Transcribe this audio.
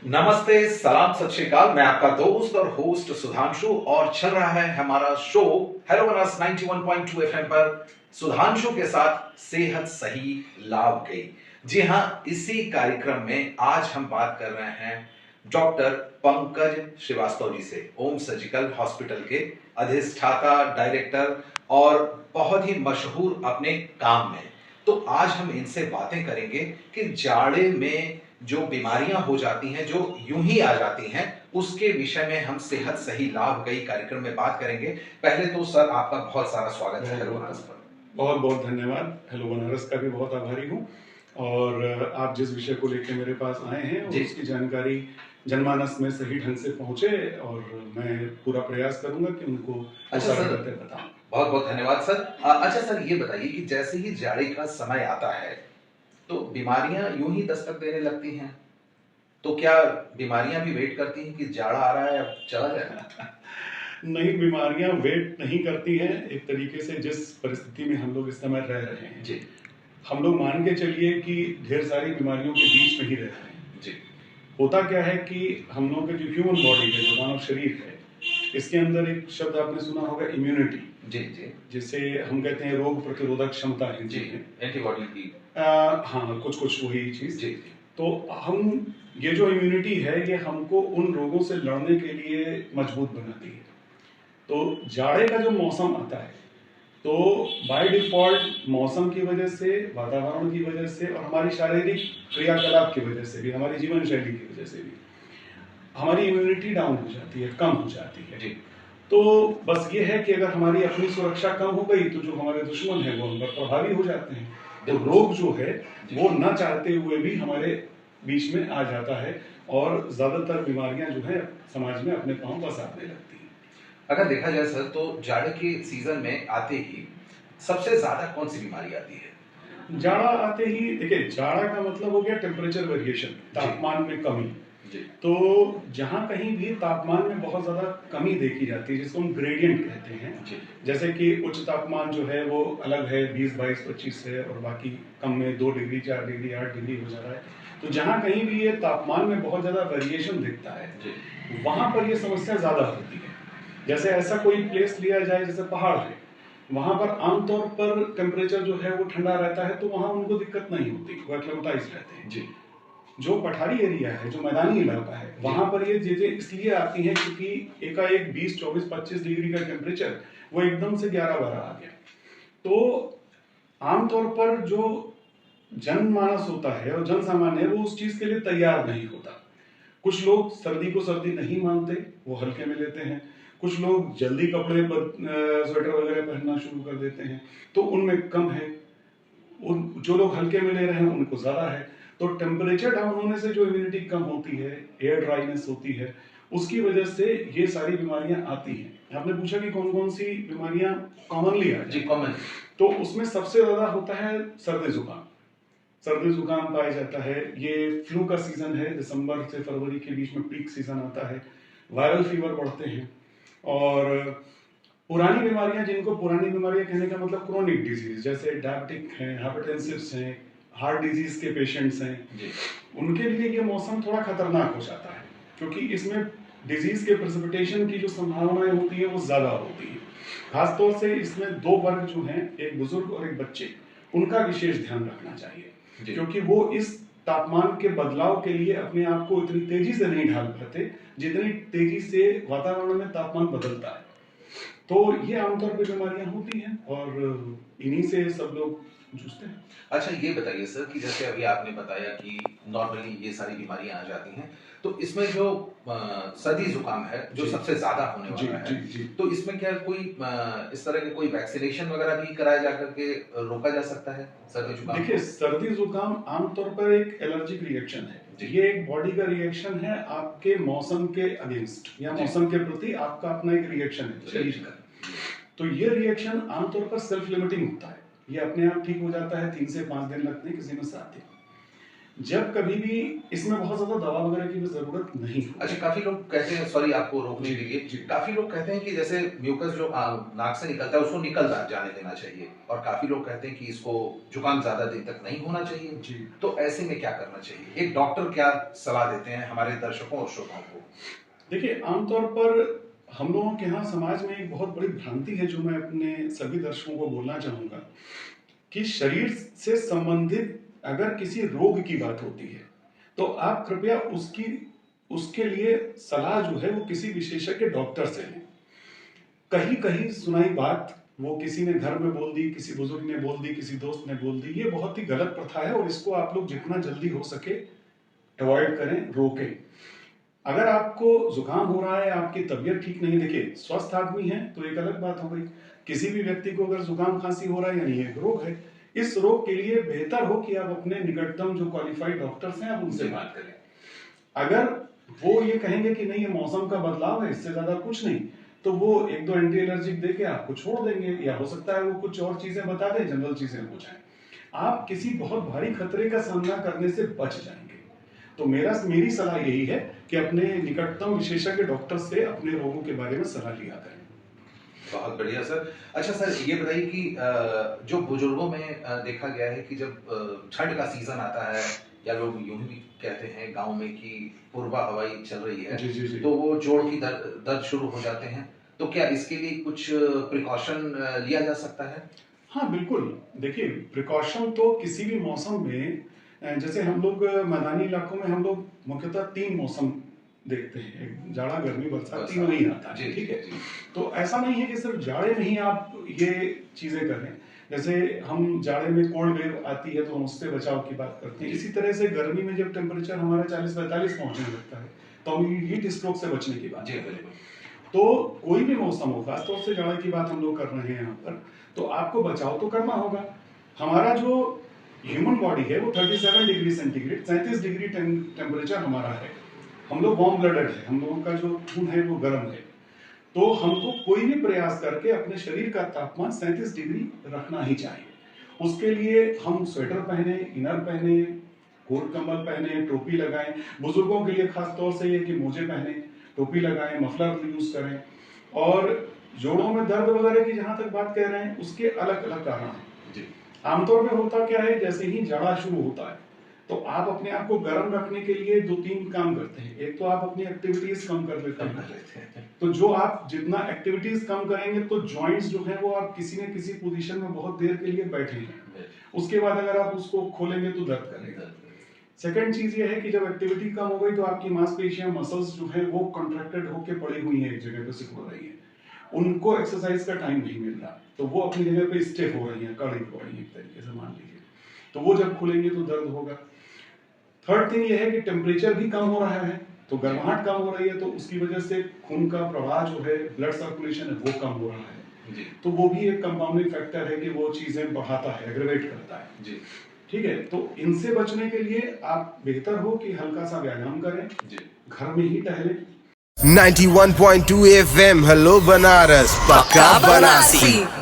नमस्ते, सलाम, सत श्री अकाल। मैं आपका दोस्त और होस्ट सुधांशु और चल रहा है हमारा शो हेलो बनस 91.2 एफएम पर सुधांशु के साथ सेहत सही लाभ गई। जी हाँ, इसी कार्यक्रम में आज हम बात कर रहे हैं डॉक्टर पंकज श्रीवास्तव जी से, ओम सर्जिकल हॉस्पिटल के अधिष्ठाता, डायरेक्टर और बहुत ही मशहूर अपने काम में। तो आज हम इनसे बातें करेंगे कि जाड़े में जो बीमारियां हो जाती हैं, जो यूं ही आ जाती हैं, उसके विषय में हम सेहत सही लाभ गई कार्यक्रम में बात करेंगे। पहले तो सर आपका बहुत सारा स्वागत है हेलो बनारस पर। बहुत बहुत धन्यवाद। हेलो बनारस का भी बहुत आभारी हूँ। और आप जिस विषय को लेकर मेरे पास आए हैं और उसकी जानकारी जनमानस में सही ढंग से पहुंचे, और मैं पूरा प्रयास करूंगा कि उनको अच्छा सर, बताऊं। बहुत बहुत धन्यवाद सर। अच्छा सर, ये बताइए कि जैसे ही जाड़े का समय आता है तो बीमारियां यूं ही दस्तक देने लगती हैं, तो क्या बीमारियां भी वेट करती हैं कि जाड़ा आ रहा है अब चला जाए? नहीं, बीमारियां वेट नहीं करती हैं। एक तरीके से जिस परिस्थिति में हम लोग इस समय रह रहे हैं जी, हम लोग मान के चलिए कि ढेर सारी बीमारियों के बीच में ही रह रहे हैं। जी, होता क्या है कि हम लोगों के जो ह्यूमन बॉडी है, जो मानव शरीर है, इसके अंदर एक शब्द आपने सुना होगा, इम्यूनिटी। जी, जी, जिसे हम कहते हैं रोग प्रतिरोधक क्षमता जी, हिंदी में। एंटीबॉडी की। हाँ, कुछ कुछ वही चीज। जी, तो हम ये जो इम्यूनिटी है ये हमको उन रोगों से लड़ने के लिए मजबूत बनाती है। तो जाड़े का जो मौसम आता है तो बाय डिफॉल्ट मौसम की वजह से, वातावरण की वजह से और हमारी शारीरिक क्रियाकलाप की वजह से भी, हमारी जीवन शैली की वजह से भी हमारी इम्यूनिटी डाउन हो जाती है, कम हो जाती है। जी, तो बस ये है कि अगर हमारी अपनी सुरक्षा कम हो गई तो जो हमारे दुश्मन है वो हम पर प्रभावी हो जाते हैं। तो रोग जो है वो न चाहते हुए भी हमारे बीच में आ जाता है और ज्यादातर बीमारियां जो है समाज में अपने पांव पसारने लगती हैं। अगर देखा जाए सर तो जाड़े के सीजन में आते ही सबसे ज्यादा कौन सी बीमारी आती है? जाड़ा आते ही देखिए, जाड़ा का मतलब हो गया टेम्परेचर वेरिएशन, तापमान में कमी। जी, तो जहाँ कहीं भी तापमान में बहुत ज्यादा कमी देखी जाती है जिसको हम ग्रेडियंट कहते हैं, जी, जैसे कि उच्च तापमान जो है वो अलग है, 20, 22, 25 है, और बाकी कम में 2 डिग्री, 4 डिग्री, 8 डिग्री हो जा रहा है। तो जहाँ कहीं भी ये तापमान में बहुत ज्यादा वेरिएशन दिखता है वहां पर ये समस्या ज्यादा होती है। जैसे ऐसा कोई प्लेस लिया जाए जैसे पहाड़ है, वहां पर आमतौर पर टेम्परेचर जो है वो ठंडा रहता है, तो वहां उनको दिक्कत नहीं होती, वो एक्लेमेटाइज रहते हैं। जी, जो पठारी एरिया है, जो मैदानी इलाका है, वहां पर ये चीजें इसलिए आती हैं क्योंकि एकाएक 20, 24, 25 डिग्री का टेम्परेचर वो एकदम से 11-12 आ गया। तो आमतौर पर जो जनमानस होता है और जन सामान्य है वो उस चीज के लिए तैयार नहीं होता। कुछ लोग सर्दी को सर्दी नहीं मानते, वो हल्के में लेते हैं। कुछ लोग जल्दी कपड़े स्वेटर वगैरह पहनना शुरू कर देते हैं, तो उनमें कम है। जो लोग हल्के में ले रहे हैं उनको ज्यादा है। तो टेम्परेचर डाउन होने से जो इम्यूनिटी कम होती है, एयर ड्राइनेस होती है, उसकी वजह से ये सारी बीमारियां आती हैं। आपने पूछा कि कौन कौन सी बीमारियां कॉमनली आ जी, कॉमन। तो उसमें सबसे ज्यादा होता है सर्दी जुकाम। सर्दी जुकाम पाया जाता है। ये फ्लू का सीजन है, दिसंबर से फरवरी के बीच में पीक सीजन आता है। वायरल फीवर बढ़ते हैं। और पुरानी बीमारियां, जिनको पुरानी बीमारियां कहने का मतलब क्रोनिक डिजीज, जैसे डायबिटिक हैं, हाइपरटेंसिव्स हैं, हार्ट डिजीज के पेशेंट्स हैं, उनके लिए ये मौसम थोड़ा खतरनाक हो जाता है क्योंकि इसमें डिजीज के प्रेसिपिटेशन की जो संभावनाएं होती है वो ज्यादा होती है। खासतौर से इसमें दो वर्ग जो हैं, एक बुजुर्ग और एक बच्चे, उनका विशेष ध्यान रखना चाहिए क्योंकि वो इस तापमान के बदलाव के लिए अपने आप को इतनी तेजी से नहीं ढाल पाते जितनी तेजी से वातावरण में तापमान बदलता है। तो ये आमतौर पर बीमारियां होती हैं और इन्हीं से सब लोग जूझते हैं। अच्छा, ये बताइए सर कि जैसे अभी आपने बताया कि नॉर्मली ये सारी बीमारियां आ जाती हैं, तो इसमें जो सर्दी जुकाम है जो सबसे ज्यादा होने वाला है, तो इसमें क्या कोई इस तरह के कोई वैक्सीनेशन वगैरह भी कराया जा करके रोका जा सकता है सर्दी जुकाम? देखिए, सर्दी जुकाम आमतौर पर एक एलर्जिक रिएक्शन है। ये एक बॉडी का रिएक्शन है आपके मौसम के अगेंस्ट, या मौसम के प्रति आपका अपना एक रिएक्शन है शरीर का। तो ये रिएक्शन आमतौर पर सेल्फ लिमिटिंग होता है, ये अपने आप ठीक हो जाता है, 3 से 5 दिन लगते हैं, किसी में 7 दिन। जब कभी भी इसमें बहुत ज्यादा दवा वगैरह की भी जरूरत नहीं होती। अच्छा, काफी लोग कहते हैं, सॉरी आपको रोकने के लिए, जी। काफी लोग कहते हैं कि जैसे म्यूकस जो नाक से निकलता है उसको निकल जाने देना चाहिए, और काफी लोग कहते हैं कि इसको जुकाम ज्यादा दिन तक नहीं होना चाहिए। जी। तो ऐसे में क्या करना चाहिए, एक डॉक्टर क्या सलाह देते हैं हमारे दर्शकों और श्रोताओं को? देखिए, आमतौर पर हम लोगों के यहाँ समाज में एक बहुत बड़ी भ्रांति है जो मैं अपने सभी दर्शकों को बोलना चाहूंगा कि शरीर से संबंधित अगर किसी रोग की बात होती है तो आप कृपया उसके लिए सलाह जो है वो किसी विशेषज्ञ डॉक्टर से लें। कहीं कहीं सुनाई बात वो किसी ने घर में बोल दी, किसी बुजुर्ग ने बोल दी, किसी दोस्त ने बोल दी, ये बहुत ही गलत प्रथा है और इसको आप लोग जितना जल्दी हो सके अवॉइड करें, रोकें। अगर आपको जुकाम हो रहा है, आपकी तबीयत ठीक नहीं, देखिए स्वस्थ आदमी है तो एक अलग बात हो गई, किसी भी व्यक्ति को अगर जुकाम खांसी हो रहा है यानी एक रोग है, इस रोग के लिए बेहतर हो कि आप अपने निकटतम जो क्वालिफाइड डॉक्टर्स हैं आप उनसे बात करें। अगर वो ये कहेंगे कि नहीं ये मौसम का बदलाव है, इससे ज्यादा कुछ नहीं, तो वो एक दो एंटी एलर्जिक देके आपको छोड़ देंगे, या हो सकता है वो कुछ और चीजें बता दें, जनरल चीजें हो जाएं। आप किसी बहुत भारी खतरे का सामना करने से बच जाएंगे। तो मेरी सलाह यही है कि अपने निकटतम विशेषज्ञ डॉक्टर से अपने रोगों के बारे में सलाह लिया करें। बहुत बढ़िया सर। अच्छा सर, ये बताइए कि जो बुजुर्गों में देखा गया है कि जब ठंड का सीजन आता है, या लोग यूं भी कहते हैं गांव में कि पूर्वा हवाई चल रही है, जी। तो वो जोड़ की दर्द शुरू हो जाते हैं, तो क्या इसके लिए कुछ प्रिकॉशन लिया जा सकता है? हाँ बिल्कुल, देखिए प्रिकॉशन तो किसी भी मौसम में, जैसे हम लोग मैदानी इलाकों में हम लोग मुख्यतः 3 मौसम देखते हैं, जाड़ा गर्मी बरसात, तीनों ही आता है, ठीक है। तो ऐसा नहीं है कि सिर्फ जाड़े में ही आप ये चीजें करें। जैसे हम जाड़े में कोल्ड वेव आती है तो हम उससे बचाव की बात करते हैं, इसी तरह से गर्मी में जब टेम्परेचर हमारा 40-45 पहुंचने लगता है तो हम हीट स्ट्रोक से बचने की बात करते हैं। तो कोई भी मौसम हो, खासतौर से जाड़े की बात हम लोग कर रहे हैं यहाँ पर, तो आपको बचाव तो करना होगा। हमारा जो ह्यूमन बॉडी है वो 37 डिग्री सेंटीग्रेड, 37 डिग्री टेम्परेचर हमारा है। हम लोग वार्म ब्लडेड है, हम लोगों का जो खून है वो गर्म है, तो हमको कोई भी प्रयास करके अपने शरीर का तापमान 37 डिग्री रखना ही चाहिए। उसके लिए हम स्वेटर पहने, इनर पहने, कोट कंबल पहने, टोपी लगाएं। बुजुर्गों के लिए खास तौर से ये कि मोजे पहने, टोपी लगाएं, मफलर यूज करें। और जोड़ों में दर्द वगैरह की जहां तक बात कह रहे हैं, उसके अलग अलग कारण हैं। आमतौर में होता क्या है, जैसे ही जाड़ा शुरू होता है तो आप अपने आप को गर्म रखने के लिए 2-3 काम करते हैं। एक तो आप अपनी एक्टिविटीज कम कर लेते हैं, तो जो आप जितना एक्टिविटीज कम करेंगे तो जॉइंट्स जो है वो आप किसी न किसी पोजीशन में बहुत देर के लिए बैठे हैं, उसके बाद अगर आप उसको खोलेंगे तो दर्द करेगा। सेकंड चीज ये है कि जब एक्टिविटी कम हो गई तो आपकी मांसपेशियां, मसल्स जो है वो कॉन्ट्रैक्टेड होकर पड़ी हुई हैं, एक जगह पे सिकुड़ रही है, उनको एक्सरसाइज का टाइम नहीं मिल रहा, तो वो अपनी जगह पे स्टिफ हो रही है, कड़ी हो रही है एक तरीके से मान लीजिए, तो वो जब खुलेंगे तो दर्द होगा। थर्ड थिंग ये है कि टेम्परेचर भी कम हो रहा है, तो गर्माहट कम हो रही है, तो उसकी वजह से खून का प्रवाह जो है, ब्लड सर्कुलेशन है वो कम हो रहा है, तो वो भी एक कंपाउंडिंग फैक्टर है कि वो चीजें बढ़ाता है, एग्रेवेट करता है। ठीक है, तो इनसे बचने के लिए आप बेहतर हो कि हल्का सा व्यायाम करें, घर में ही टहलें। 91.2 FM हेलो बनारस, पक्का बनारसी।